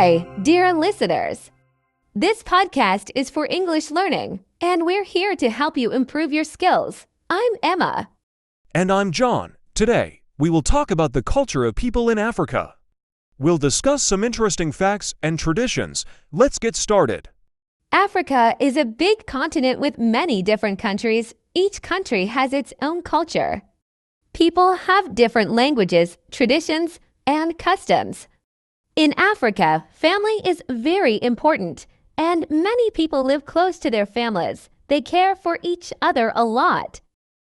Hi, dear listeners. This podcast is for English learning, and we're here to help you improve your skills. I'm Emma. And I'm John. Today, we will talk about the culture of people in Africa. We'll discuss some interesting facts and traditions. Let's get started. Africa is a big continent with many different countries. Each country has its own culture. People have different languages, traditions, and customs. In Africa, family is very important, and many people live close to their families. They care for each other a lot.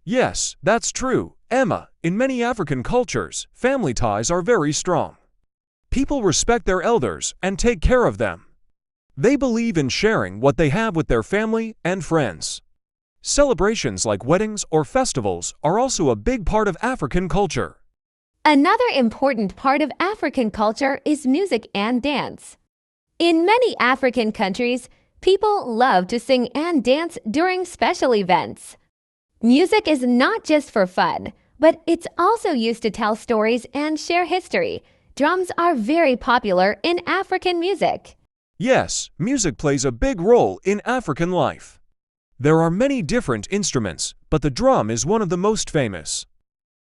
Yes, that's true. Emma, in many African cultures, family ties are very strong. People respect their elders and take care of them. They believe in sharing what they have with their family and friends. Celebrations like weddings or festivals are also a big part of African culture. Another important part of African culture is music and dance. In many African countries, people love to sing and dance during special events. Music is not just for fun, but it's also used to tell stories and share history. Drums are very popular in African music. Yes, music plays a big role in African life. There are many different instruments, but the drum is one of the most famous.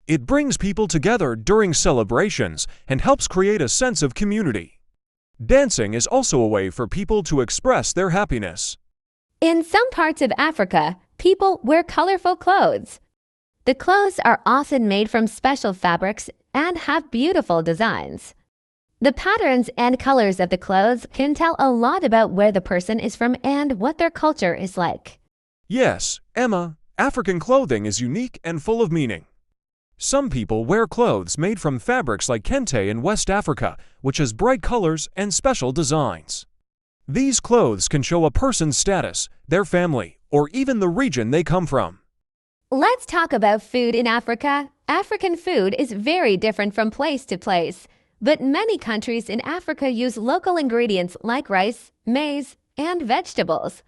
It brings people together during celebrations and helps create a sense of community. Dancing is also a way for people to express their happiness. In some parts of Africa, people wear colorful clothes. The clothes are often made from special fabrics and have beautiful designs. The patterns and colors of the clothes can tell a lot about where the person is from and what their culture is like. Yes, Emma, African clothing is unique and full of meaning. Some people wear clothes made from fabrics like kente in West Africa, which has bright colors and special designs. These clothes can show a person's status, their family, or even the region they come from. Let's talk about food in Africa. African food is very different from place to place, but many countries in Africa use local ingredients like rice, maize, and vegetables.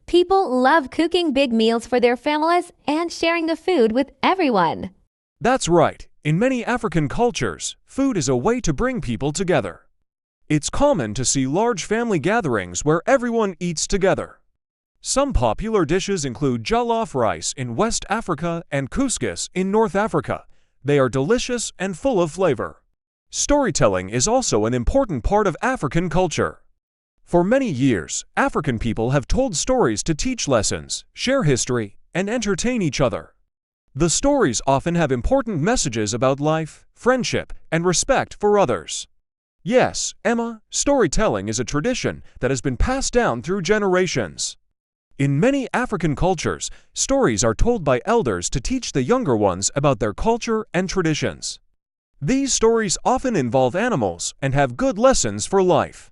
People love cooking big meals for their families and sharing the food with everyone. That's right. In many African cultures, food is a way to bring people together. It's common to see large family gatherings where everyone eats together. Some popular dishes include jollof rice in West Africa and couscous in North Africa. They are delicious and full of flavor. Storytelling is also an important part of African culture. For many years, African people have told stories to teach lessons, share history, and entertain each other. The stories often have important messages about life, friendship, and respect for others. Yes, Emma, storytelling is a tradition that has been passed down through generations. In many African cultures, stories are told by elders to teach the younger ones about their culture and traditions. These stories often involve animals and have good lessons for life.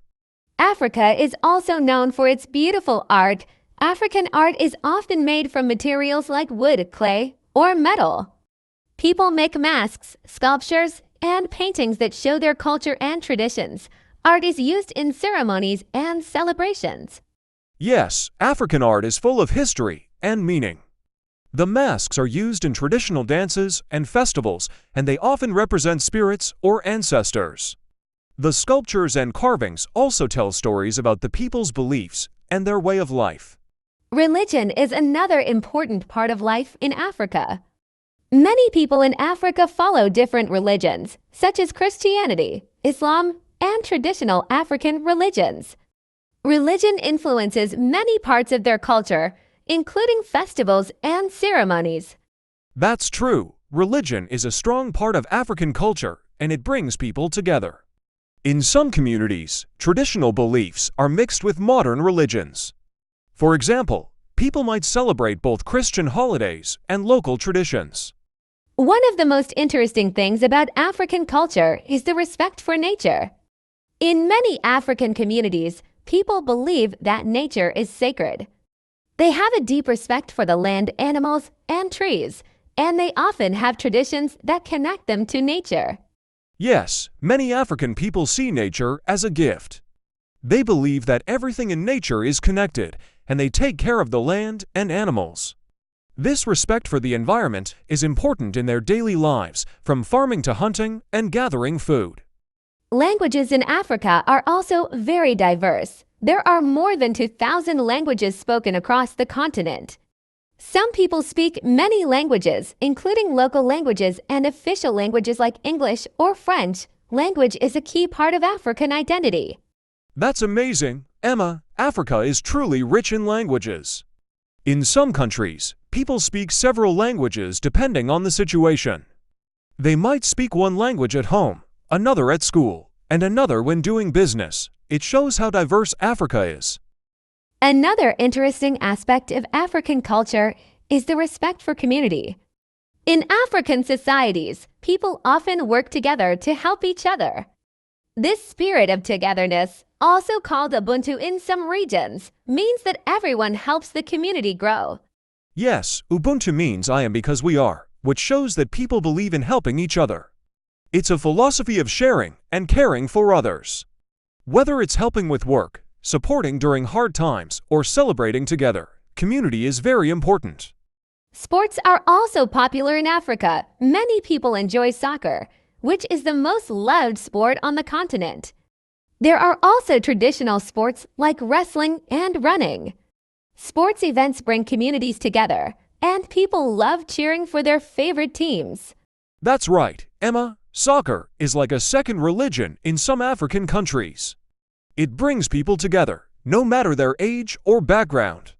Africa is also known for its beautiful art. African art is often made from materials like wood, clay, or metal. People make masks, sculptures, and paintings that show their culture and traditions. Art is used in ceremonies and celebrations. Yes, African art is full of history and meaning. The masks are used in traditional dances and festivals, and they often represent spirits or ancestors. The sculptures and carvings also tell stories about the people's beliefs and their way of life. Religion is another important part of life in Africa. Many people in Africa follow different religions, such as Christianity, Islam, and traditional African religions. Religion influences many parts of their culture, including festivals and ceremonies. That's true. Religion is a strong part of African culture, and it brings people together. In some communities, traditional beliefs are mixed with modern religions. For example, people might celebrate both Christian holidays and local traditions. One of the most interesting things about African culture is the respect for nature. In many African communities, people believe that nature is sacred. They have a deep respect for the land, animals, and trees, and they often have traditions that connect them to nature. Yes, many African people see nature as a gift. They believe that everything in nature is connected, and they take care of the land and animals. This respect for the environment is important in their daily lives, from farming to hunting and gathering food. Languages in Africa are also very diverse. There are more than 2,000 languages spoken across the continent. Some people speak many languages, including local languages and official languages like English or French. Language is a key part of African identity. That's amazing, Emma. Africa is truly rich in languages. In some countries, people speak several languages depending on the situation. They might speak one language at home, another at school, and another when doing business. It shows how diverse Africa is. Another interesting aspect of African culture is the respect for community. In African societies, people often work together to help each other. This spirit of togetherness, also called Ubuntu in some regions, means that everyone helps the community grow. Yes, Ubuntu means I am because we are, which shows that people believe in helping each other. It's a philosophy of sharing and caring for others. Whether it's helping with work, supporting during hard times, or celebrating together, community is very important. Sports are also popular in Africa. Many people enjoy soccer, which is the most loved sport on the continent. There are also traditional sports like wrestling and running. Sports events bring communities together, and people love cheering for their favorite teams. That's right, Emma. Soccer is like a second religion in some African countries. It brings people together, no matter their age or background.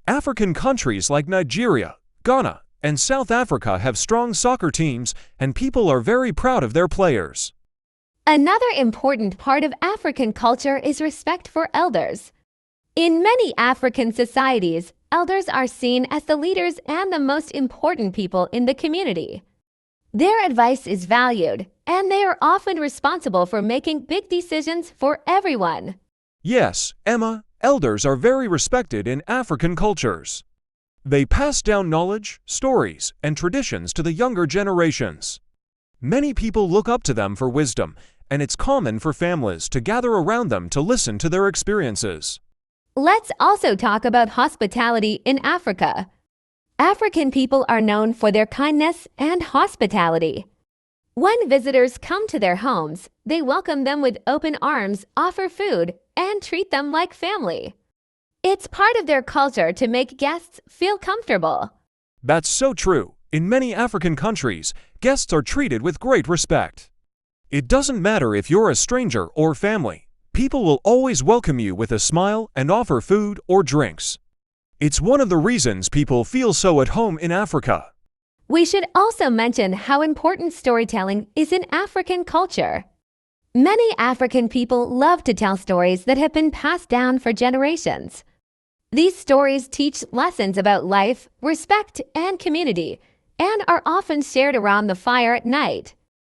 African countries like Nigeria, Ghana, and South Africa have strong soccer teams, and people are very proud of their players. Another important part of African culture is respect for elders. In many African societies, elders are seen as the leaders and the most important people in the community. Their advice is valued, and they are often responsible for making big decisions for everyone. Yes, Emma, elders are very respected in African cultures. They pass down knowledge, stories, and traditions to the younger generations. Many people look up to them for wisdom, and it's common for families to gather around them to listen to their experiences. Let's also talk about hospitality in Africa. African people are known for their kindness and hospitality. When visitors come to their homes, they welcome them with open arms, offer food, and treat them like family. It's part of their culture to make guests feel comfortable. That's so true. In many African countries, guests are treated with great respect. It doesn't matter if you're a stranger or family. People will always welcome you with a smile and offer food or drinks. It's one of the reasons people feel so at home in Africa. We should also mention how important storytelling is in African culture. Many African people love to tell stories that have been passed down for generations. These stories teach lessons about life, respect, and community, and are often shared around the fire at night.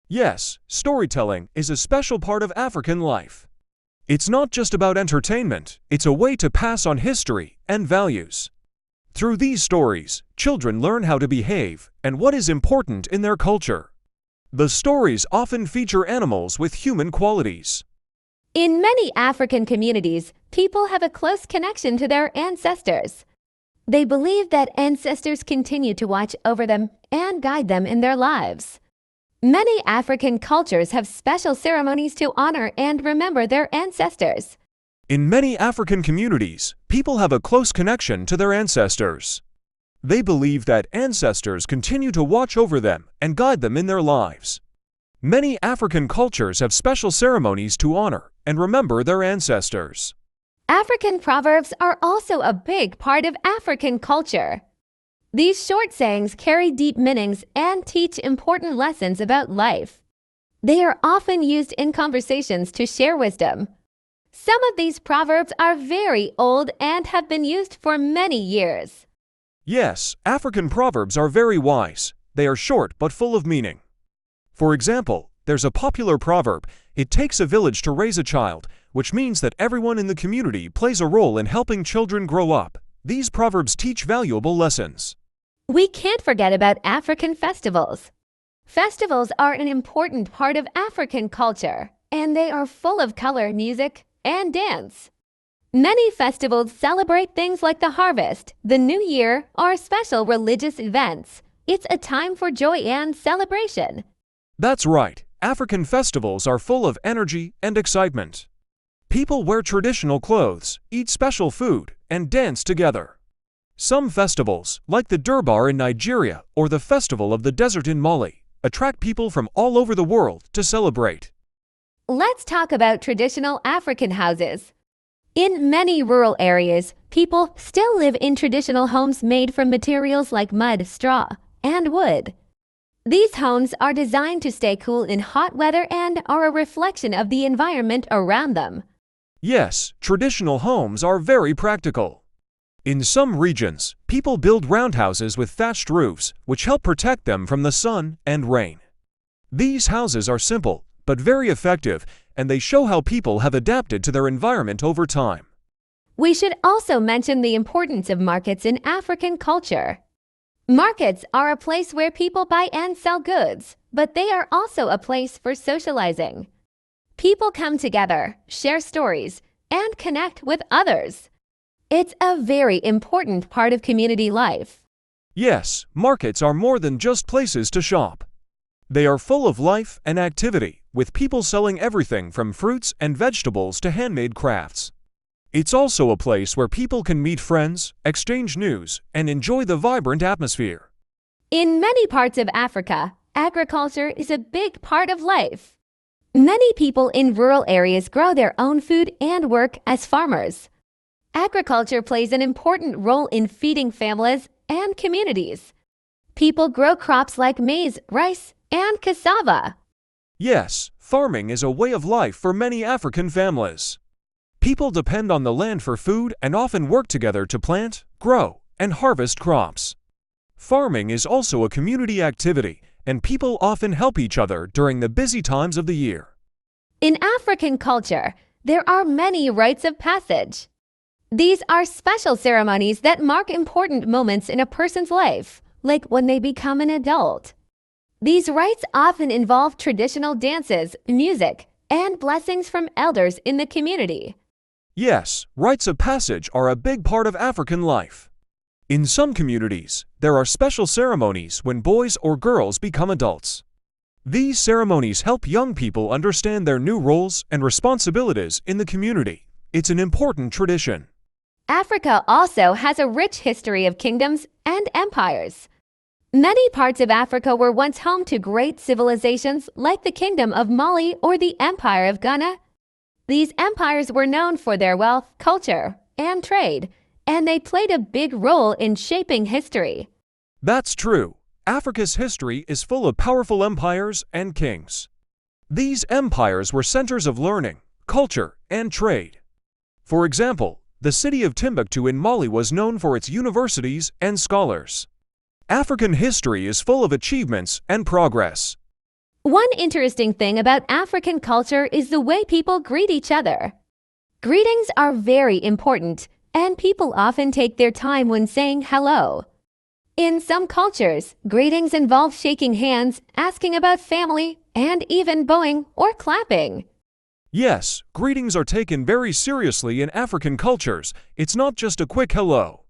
Yes, storytelling is a special part of African life. It's not just about entertainment, it's a way to pass on history and values. Through these stories, children learn how to behave and what is important in their culture. The stories often feature animals with human qualities. In many African communities, people have a close connection to their ancestors. They believe that ancestors continue to watch over them and guide them in their lives. Many African cultures have special ceremonies to honor and remember their ancestors. In many African communities, people have a close connection to their ancestors. They believe that ancestors continue to watch over them and guide them in their lives. Many African cultures have special ceremonies to honor and remember their ancestors. African proverbs are also a big part of African culture. These short sayings carry deep meanings and teach important lessons about life. They are often used in conversations to share wisdom. Some of these proverbs are very old and have been used for many years. Yes, African proverbs are very wise. They are short but full of meaning. For example, there's a popular proverb, "It takes a village to raise a child," which means that everyone in the community plays a role in helping children grow up. These proverbs teach valuable lessons. We can't forget about African festivals. Festivals are an important part of African culture, and they are full of color, music, and dance. Many festivals celebrate things like the harvest, the new year, or special religious events. It's a time for joy and celebration. That's right. African festivals are full of energy and excitement. People wear traditional clothes, eat special food, and dance together. Some festivals, like the Durbar in Nigeria or the Festival of the Desert in Mali, attract people from all over the world to celebrate. Let's talk about traditional African houses. In many rural areas, people still live in traditional homes made from materials like mud, straw, and wood. These homes are designed to stay cool in hot weather and are a reflection of the environment around them. Yes, traditional homes are very practical. In some regions, people build roundhouses with thatched roofs, which help protect them from the sun and rain. These houses are simple, but very effective, and they show how people have adapted to their environment over time. We should also mention the importance of markets in African culture. Markets are a place where people buy and sell goods, but they are also a place for socializing. People come together, share stories, and connect with others. It's a very important part of community life. Yes, markets are more than just places to shop. They are full of life and activity, with people selling everything from fruits and vegetables to handmade crafts. It's also a place where people can meet friends, exchange news, and enjoy the vibrant atmosphere. In many parts of Africa, agriculture is a big part of life. Many people in rural areas grow their own food and work as farmers. Agriculture plays an important role in feeding families and communities. People grow crops like maize, rice, and cassava. Yes, farming is a way of life for many African families. People depend on the land for food and often work together to plant, grow, and harvest crops. Farming is also a community activity, and people often help each other during the busy times of the year. In African culture, there are many rites of passage. These are special ceremonies that mark important moments in a person's life, like when they become an adult. These rites often involve traditional dances, music, and blessings from elders in the community. Yes, rites of passage are a big part of African life. In some communities, there are special ceremonies when boys or girls become adults. These ceremonies help young people understand their new roles and responsibilities in the community. It's an important tradition. Africa also has a rich history of kingdoms and empires. Many parts of Africa were once home to great civilizations like the Kingdom of Mali or the Empire of Ghana. These empires were known for their wealth, culture, and trade, and they played a big role in shaping history. That's true. Africa's history is full of powerful empires and kings. These empires were centers of learning, culture, and trade. For example, the city of Timbuktu in Mali was known for its universities and scholars. African history is full of achievements and progress. One interesting thing about African culture is the way people greet each other. Greetings are very important, and people often take their time when saying hello. In some cultures, greetings involve shaking hands, asking about family, and even bowing or clapping. Yes, greetings are taken very seriously in African cultures. It's not just a quick hello.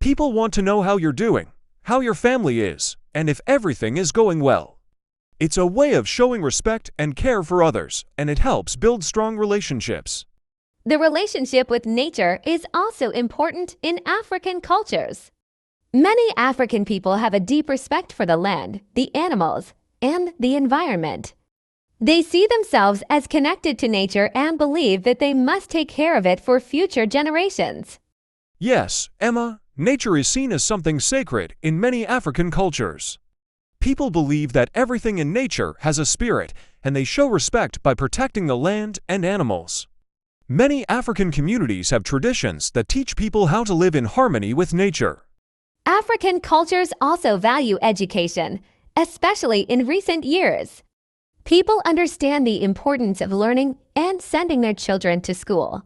People want to know how you're doing, how your family is, and if everything is going well. It's a way of showing respect and care for others, and it helps build strong relationships. The relationship with nature is also important in African cultures. Many African people have a deep respect for the land, the animals, and the environment. They see themselves as connected to nature and believe that they must take care of it for future generations. Yes, Emma, nature is seen as something sacred in many African cultures. People believe that everything in nature has a spirit, and they show respect by protecting the land and animals. Many African communities have traditions that teach people how to live in harmony with nature. African cultures also value education, especially in recent years. People understand the importance of learning and sending their children to school.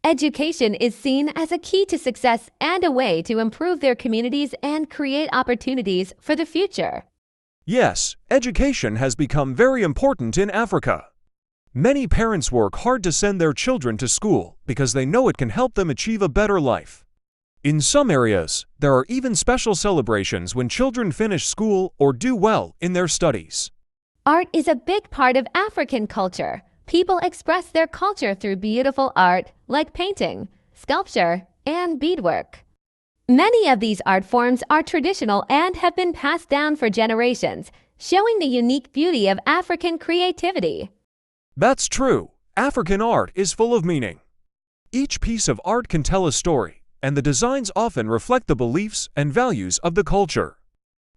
Education is seen as a key to success and a way to improve their communities and create opportunities for the future. Yes, education has become very important in Africa. Many parents work hard to send their children to school because they know it can help them achieve a better life. In some areas, there are even special celebrations when children finish school or do well in their studies. Art is a big part of African culture. People express their culture through beautiful art like painting, sculpture, and beadwork. Many of these art forms are traditional and have been passed down for generations, showing the unique beauty of African creativity. That's true. African art is full of meaning. Each piece of art can tell a story, and the designs often reflect the beliefs and values of the culture.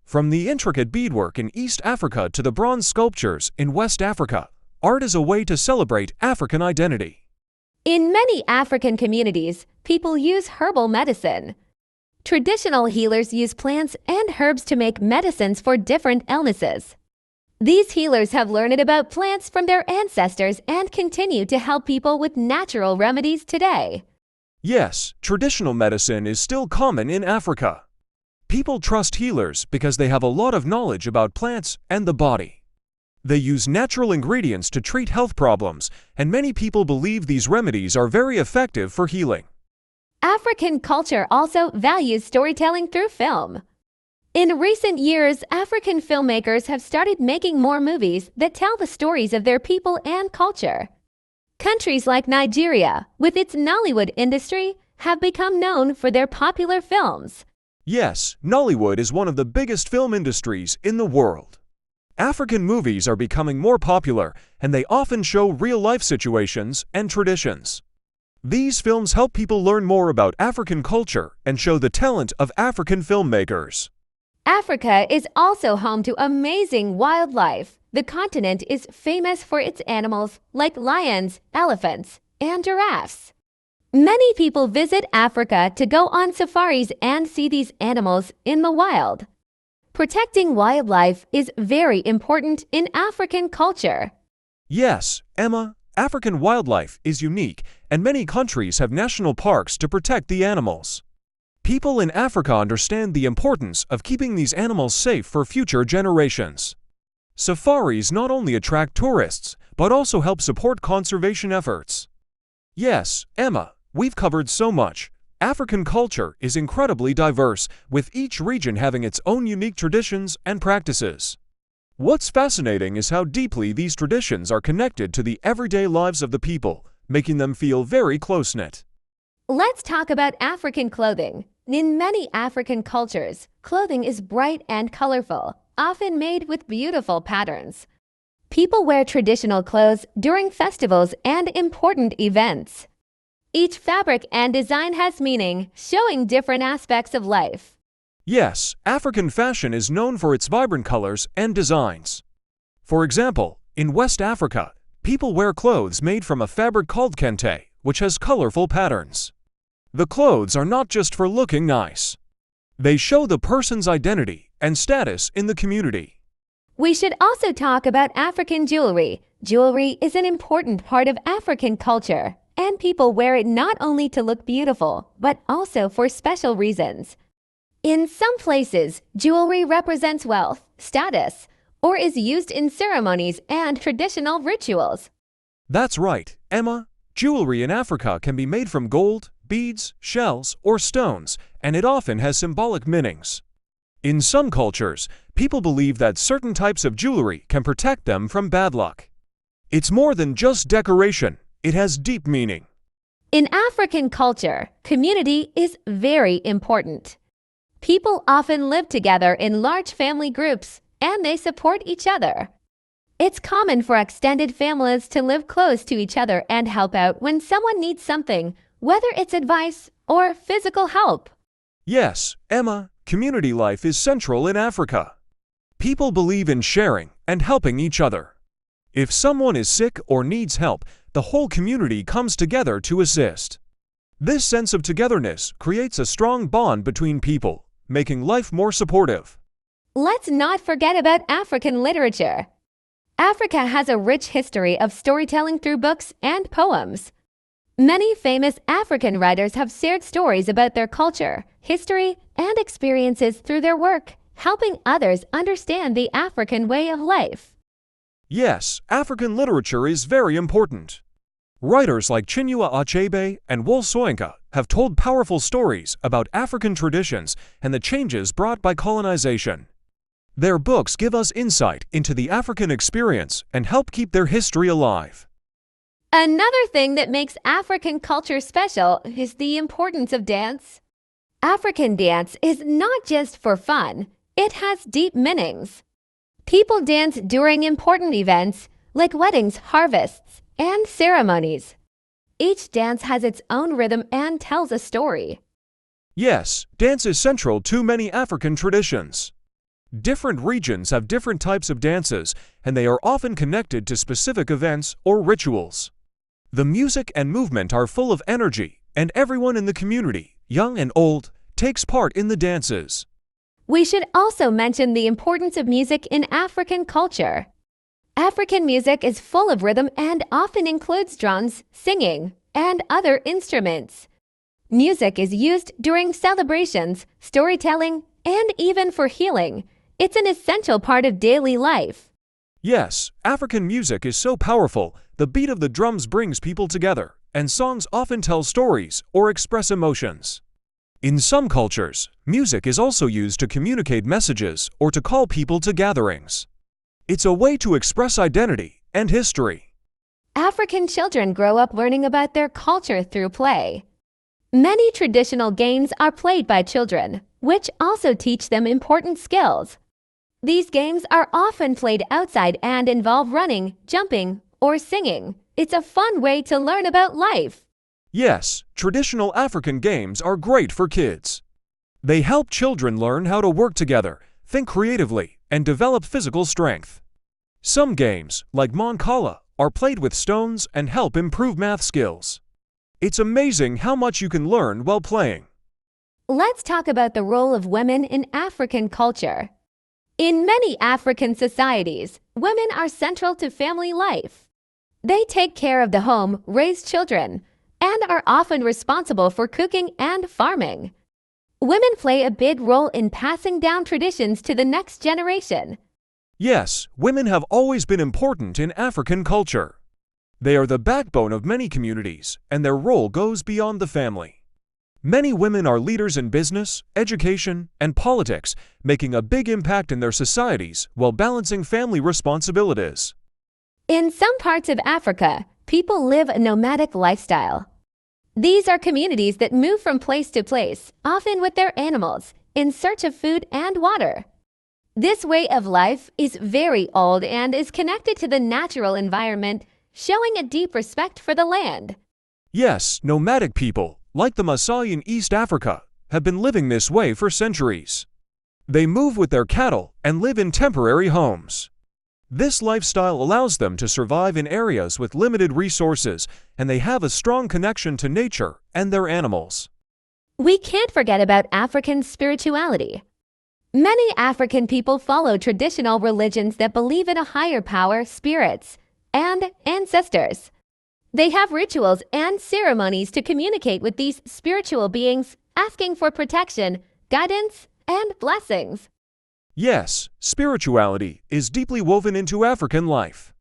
From the intricate beadwork in East Africa to the bronze sculptures in West Africa, art is a way to celebrate African identity. In many African communities, people use herbal medicine. Traditional healers use plants and herbs to make medicines for different illnesses. These healers have learned about plants from their ancestors and continue to help people with natural remedies today. Yes, traditional medicine is still common in Africa. People trust healers because they have a lot of knowledge about plants and the body. They use natural ingredients to treat health problems, and many people believe these remedies are very effective for healing. African culture also values storytelling through film. In recent years, African filmmakers have started making more movies that tell the stories of their people and culture. Countries like Nigeria, with its Nollywood industry, have become known for their popular films. Yes, Nollywood is one of the biggest film industries in the world. African movies are becoming more popular, and they often show real-life situations and traditions. These films help people learn more about African culture and show the talent of African filmmakers. Africa is also home to amazing wildlife. The continent is famous for its animals like lions, elephants, and giraffes. Many people visit Africa to go on safaris and see these animals in the wild. Protecting wildlife is very important in African culture. Yes, Emma, African wildlife is unique, and many countries have national parks to protect the animals. People in Africa understand the importance of keeping these animals safe for future generations. Safaris not only attract tourists, but also help support conservation efforts. Yes, Emma, we've covered so much. African culture is incredibly diverse, with each region having its own unique traditions and practices. What's fascinating is how deeply these traditions are connected to the everyday lives of the people, making them feel very close-knit. Let's talk about African clothing. In many African cultures, clothing is bright and colorful, often made with beautiful patterns. People wear traditional clothes during festivals and important events. Each fabric and design has meaning, showing different aspects of life. Yes, African fashion is known for its vibrant colors and designs. For example, in West Africa, people wear clothes made from a fabric called kente, which has colorful patterns. The clothes are not just for looking nice. They show the person's identity and status in the community. We should also talk about African jewelry. Jewelry is an important part of African culture, and people wear it not only to look beautiful, but also for special reasons. In some places, jewelry represents wealth, status, or is used in ceremonies and traditional rituals. That's right, Emma. Jewelry in Africa can be made from gold, beads, shells, or stones, and it often has symbolic meanings. In some cultures, people believe that certain types of jewelry can protect them from bad luck. It's more than just decoration, it has deep meaning. In African culture, community is very important. People often live together in large family groups, and they support each other. It's common for extended families to live close to each other and help out when someone needs something, whether it's advice or physical help. Yes, Emma, community life is central in Africa. People believe in sharing and helping each other. If someone is sick or needs help, the whole community comes together to assist. This sense of togetherness creates a strong bond between people, making life more supportive. Let's not forget about African literature. Africa has a rich history of storytelling through books and poems. Many famous African writers have shared stories about their culture, history, and experiences through their work, helping others understand the African way of life. Yes, African literature is very important. Writers like Chinua Achebe and Wole Soyinka have told powerful stories about African traditions and the changes brought by colonization. Their books give us insight into the African experience and help keep their history alive. Another thing that makes African culture special is the importance of dance. African dance is not just for fun, it has deep meanings. People dance during important events like weddings, harvests, and ceremonies. Each dance has its own rhythm and tells a story. Yes, dance is central to many African traditions. Different regions have different types of dances, and they are often connected to specific events or rituals. The music and movement are full of energy, and everyone in the community, young and old, takes part in the dances. We should also mention the importance of music in African culture. African music is full of rhythm and often includes drums, singing, and other instruments. Music is used during celebrations, storytelling, and even for healing. It's an essential part of daily life. Yes, African music is so powerful, the beat of the drums brings people together, and songs often tell stories or express emotions. In some cultures, music is also used to communicate messages or to call people to gatherings. It's a way to express identity and history. African children grow up learning about their culture through play. Many traditional games are played by children, which also teach them important skills. These games are often played outside and involve running, jumping, or singing. It's a fun way to learn about life. Yes, traditional African games are great for kids. They help children learn how to work together, think creatively, and develop physical strength. Some games, like Mancala, are played with stones and help improve math skills. It's amazing how much you can learn while playing. Let's talk about the role of women in African culture. In many African societies, women are central to family life. They take care of the home, raise children, and are often responsible for cooking and farming. Women play a big role in passing down traditions to the next generation. Yes, women have always been important in African culture. They are the backbone of many communities, and their role goes beyond the family. Many women are leaders in business, education, and politics, making a big impact in their societies while balancing family responsibilities. In some parts of Africa, people live a nomadic lifestyle. These are communities that move from place to place, often with their animals, in search of food and water. This way of life is very old and is connected to the natural environment, showing a deep respect for the land. Yes, nomadic people, like the Maasai in East Africa, have been living this way for centuries. They move with their cattle and live in temporary homes. This lifestyle allows them to survive in areas with limited resources, and they have a strong connection to nature and their animals. We can't forget about African spirituality. Many African people follow traditional religions that believe in a higher power, spirits, and ancestors. They have rituals and ceremonies to communicate with these spiritual beings, asking for protection, guidance, and blessings. Yes, spirituality is deeply woven into African life.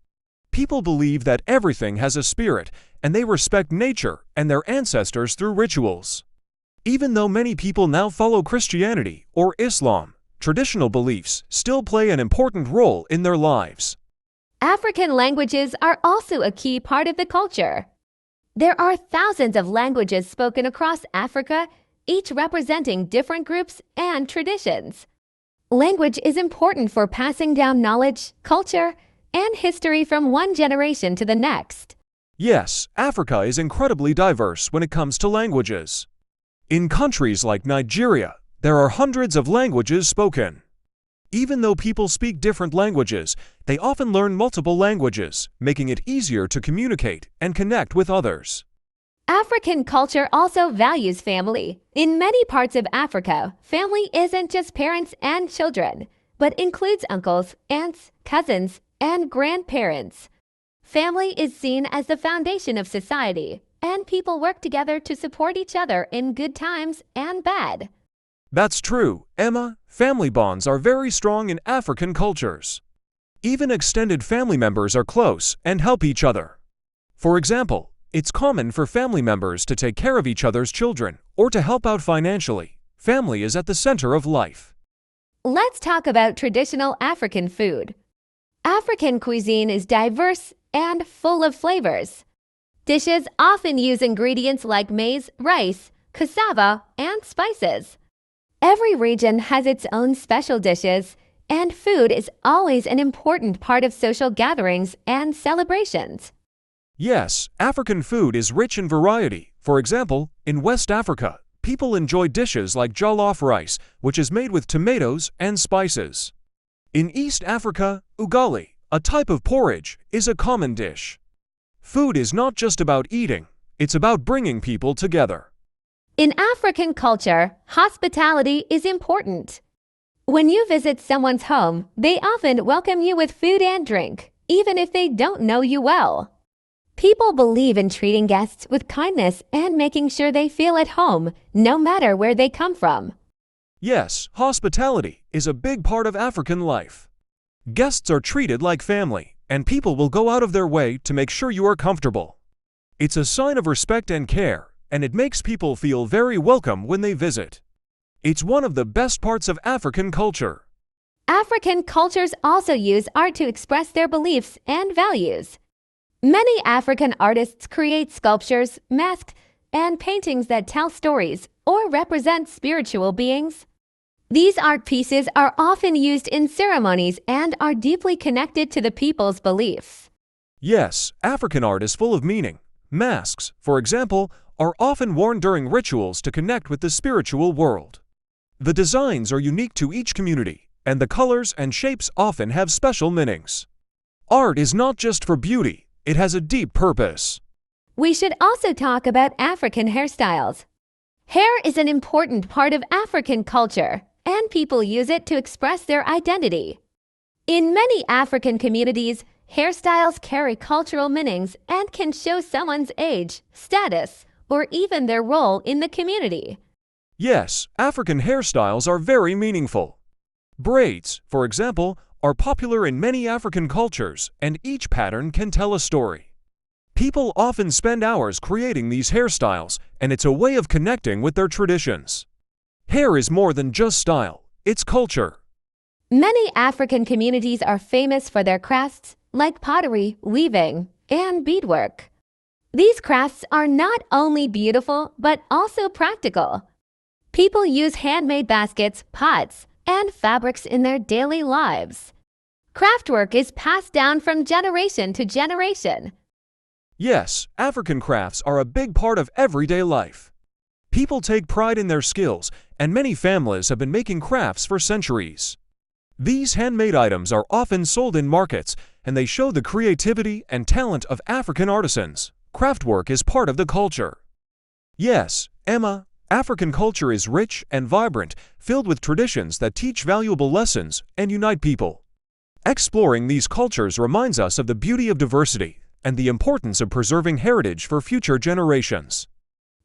People believe that everything has a spirit, and they respect nature and their ancestors through rituals. Even though many people now follow Christianity or Islam, traditional beliefs still play an important role in their lives. African languages are also a key part of the culture. There are thousands of languages spoken across Africa, each representing different groups and traditions. Language is important for passing down knowledge, culture, and history from one generation to the next. Yes, Africa is incredibly diverse when it comes to languages. In countries like Nigeria, there are hundreds of languages spoken. Even though people speak different languages, they often learn multiple languages, making it easier to communicate and connect with others. African culture also values family. In many parts of Africa, family isn't just parents and children, but includes uncles, aunts, cousins, and grandparents. Family is seen as the foundation of society, and people work together to support each other in good times and bad. That's true, Emma. Family bonds are very strong in African cultures. Even extended family members are close and help each other. For example, it's common for family members to take care of each other's children or to help out financially. Family is at the center of life. let's talk about traditional African food. African cuisine is diverse and full of flavors. Dishes often use ingredients like maize, rice, cassava, and spices. Every region has its own special dishes, and food is always an important part of social gatherings and celebrations. Yes, African food is rich in variety. For example, in West Africa, people enjoy dishes like jollof rice, which is made with tomatoes and spices. In East Africa, ugali, a type of porridge, is a common dish. Food is not just about eating, it's about bringing people together. In African culture, hospitality is important. When you visit someone's home, they often welcome you with food and drink, even if they don't know you well. People believe in treating guests with kindness and making sure they feel at home, no matter where they come from. Yes, hospitality is a big part of African life. Guests are treated like family, and people will go out of their way to make sure you are comfortable. It's a sign of respect and care, and it makes people feel very welcome when they visit. It's one of the best parts of African culture. African cultures also use art to express their beliefs and values. Many African artists create sculptures, masks, and paintings that tell stories or represent spiritual beings. These art pieces are often used in ceremonies and are deeply connected to the people's beliefs. Yes, African art is full of meaning. Masks, for example, are often worn during rituals to connect with the spiritual world. The designs are unique to each community, and the colors and shapes often have special meanings. Art is not just for beauty. It has a deep purpose. We should also talk about African hairstyles. Hair is an important part of African culture, and people use it to express their identity. In many African communities, hairstyles carry cultural meanings and can show someone's age, status, or even their role in the community. Yes, African hairstyles are very meaningful. Braids, for example, are popular in many African cultures, and each pattern can tell a story. People often spend hours creating these hairstyles, and it's a way of connecting with their traditions. Hair is more than just style, it's culture. Many African communities are famous for their crafts, like pottery, weaving, and beadwork. These crafts are not only beautiful, but also practical. People use handmade baskets, pots, and fabrics in their daily lives. Craftwork is passed down from generation to generation. Yes, African crafts are a big part of everyday life. People take pride in their skills, and many families have been making crafts for centuries. These handmade items are often sold in markets, and they show the creativity and talent of African artisans. Craftwork is part of the culture. Yes, Emma, African culture is rich and vibrant, filled with traditions that teach valuable lessons and unite people. Exploring these cultures reminds us of the beauty of diversity and the importance of preserving heritage for future generations.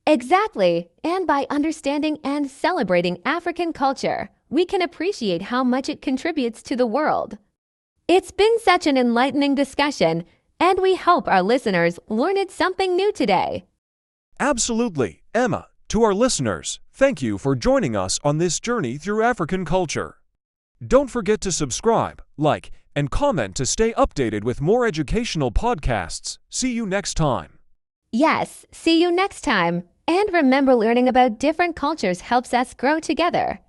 Exactly, and by understanding and celebrating African culture, we can appreciate how much it contributes to the world. It's been such an enlightening discussion, and we hope our listeners learned something new today. Absolutely, Emma. To our listeners, thank you for joining us on this journey through African culture. Don't forget to subscribe, like, and comment to stay updated with more educational podcasts. See you next time. Yes, see you next time. And remember, learning about different cultures helps us grow together.